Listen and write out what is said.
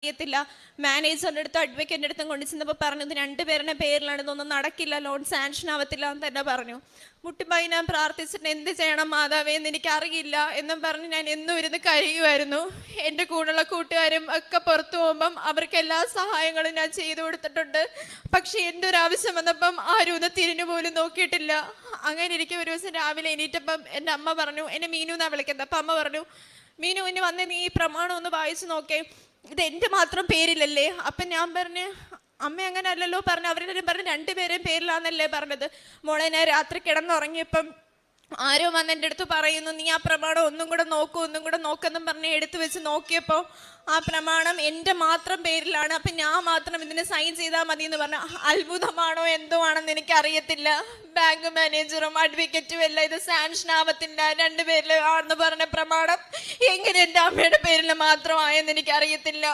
അറിയത്തില്ല. മാനേജറിന്റെ അടുത്തും അഡ്വക്കേറ്റിന്റെ അടുത്തും കൊണ്ടു ചെന്നപ്പോൾ പറഞ്ഞു, ഇത് രണ്ടുപേരുടെ പേരിലാണ്, ഇതൊന്നും നടക്കില്ല, ലോൺ സാങ്ഷൻ ആവത്തില്ല എന്ന് തന്നെ പറഞ്ഞു. മുട്ടിപ്പായി ഞാൻ പ്രാർത്ഥിച്ചിട്ട് എന്ത് ചെയ്യണം മാതാവേ എന്ന് എനിക്കറിയില്ല എന്നും പറഞ്ഞ് ഞാൻ എന്നും ഇരുന്ന് കരയുമായിരുന്നു. എൻ്റെ കൂടെയുള്ള കൂട്ടുകാരും ഒക്കെ പുറത്തു പോകുമ്പം അവർക്ക് എല്ലാ സഹായങ്ങളും ഞാൻ ചെയ്തു കൊടുത്തിട്ടുണ്ട്. പക്ഷെ എൻ്റെ ഒരു ആവശ്യം വന്നപ്പം ആരും ഒന്ന് തിരിഞ്ഞു പോലും നോക്കിയിട്ടില്ല. അങ്ങനെ ഇരിക്കും ഒരു ദിവസം രാവിലെ എണീറ്റപ്പം എൻ്റെ അമ്മ പറഞ്ഞു, എന്നെ മീനു എന്നാ വിളിക്കുന്നത്. അപ്പം അമ്മ പറഞ്ഞു, മീനു ഇനി വന്ന് നീ ഈ പ്രമാണം ഒന്ന് വായിച്ചു നോക്കേ, ഇത് എൻ്റെ മാത്രം പേരിലല്ലേ. അപ്പം ഞാൻ പറഞ്ഞു, അമ്മ അങ്ങനെ അല്ലല്ലോ പറഞ്ഞു. അവരെല്ലാവരും പറഞ്ഞു രണ്ടുപേരെയും പേരിലാന്നല്ലേ പറഞ്ഞത്. മോളെ ഞാൻ രാത്രി കിടന്നുറങ്ങിയപ്പം ആരോ വന്ന് എൻ്റെ അടുത്ത് പറയുന്നു, നീ ആ പ്രമാണം ഒന്നും കൂടെ നോക്കെന്നും പറഞ്ഞ് എടുത്തു വെച്ച് നോക്കിയപ്പോൾ ആ പ്രമാണം എൻ്റെ മാത്രം പേരിലാണ്. അപ്പം ഞാൻ മാത്രം ഇതിന് സൈൻ ചെയ്താൽ മതി എന്ന് പറഞ്ഞു. അത്ഭുതമാണോ എന്തോ ആണെന്ന് എനിക്കറിയത്തില്ല. ബാങ്ക് മാനേജറും അഡ്വക്കേറ്റും എല്ലാം ഇത് സാങ്ഷൻ ആവത്തില്ല, രണ്ടുപേരിൽ ആണെന്ന് പറഞ്ഞ പ്രമാണം എങ്ങനെ എൻ്റെ അമ്മയുടെ പേരിൽ മാത്രമായെന്ന് എനിക്കറിയത്തില്ല.